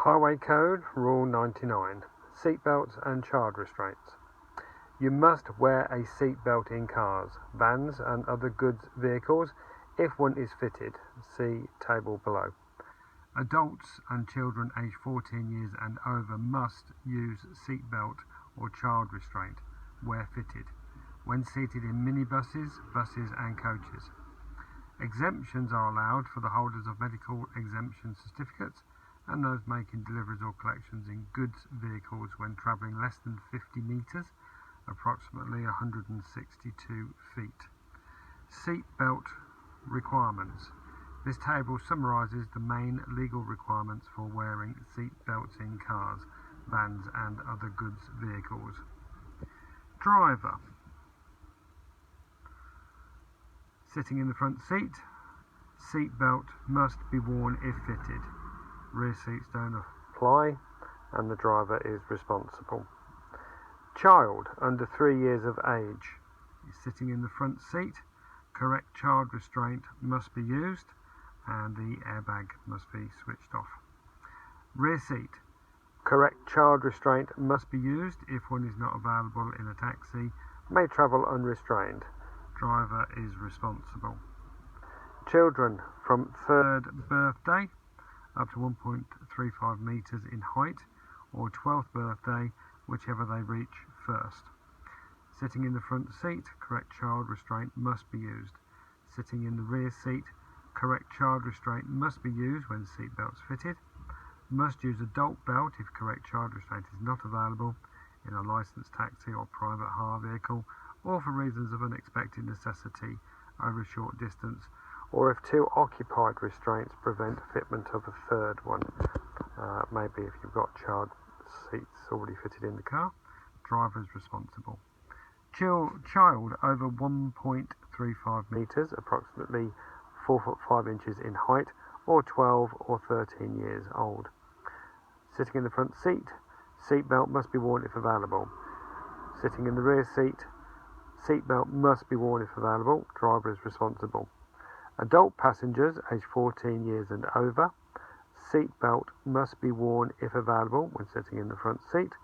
Highway Code Rule 99. Seatbelts and child restraints. You must wear a seatbelt in cars, vans and other goods vehicles if one is fitted. See table below. Adults and children aged 14 years and over must use seatbelt or child restraint where fitted when seated in minibuses, buses and coaches. Exemptions are allowed for the holders of medical exemption certificates and those making deliveries or collections in goods vehicles when travelling less than 50 metres, approximately 162 feet. Seatbelt requirements. This table summarises the main legal requirements for wearing seatbelts in cars, vans and other goods vehicles. Driver. Sitting in the front seat, seatbelt must be worn if fitted. Rear seats don't apply and the driver is responsible. Child under 3 years of age is sitting in the front seat. Correct child restraint must be used and the airbag must be switched off. Rear seat. Correct child restraint must be used if one is not available in a taxi. May travel unrestrained. Driver is responsible. Children from 3rd birthday up to 1.35 metres in height or 12th birthday, whichever they reach first. Sitting in the front seat, correct child restraint must be used. Sitting in the rear seat, correct child restraint must be used when seatbelts fitted. Must use adult belt if correct child restraint is not available in a licensed taxi or private hire vehicle, or for reasons of unexpected necessity over a short distance, or if two occupied restraints prevent fitment of a third one. Maybe if you've got child seats already fitted in the car, driver is responsible. Child over 1.35 metres, approximately 4 foot 5 inches in height, or 12 or 13 years old. Sitting in the front seat, seatbelt must be worn if available. Sitting in the rear seat, seatbelt must be worn if available, driver is responsible. Adult passengers aged 14 years and over, seatbelt must be worn if available when sitting in the front seat.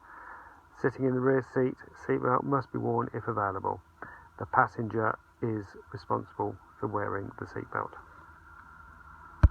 Sitting in the rear seat, seatbelt must be worn if available. The passenger is responsible for wearing the seatbelt.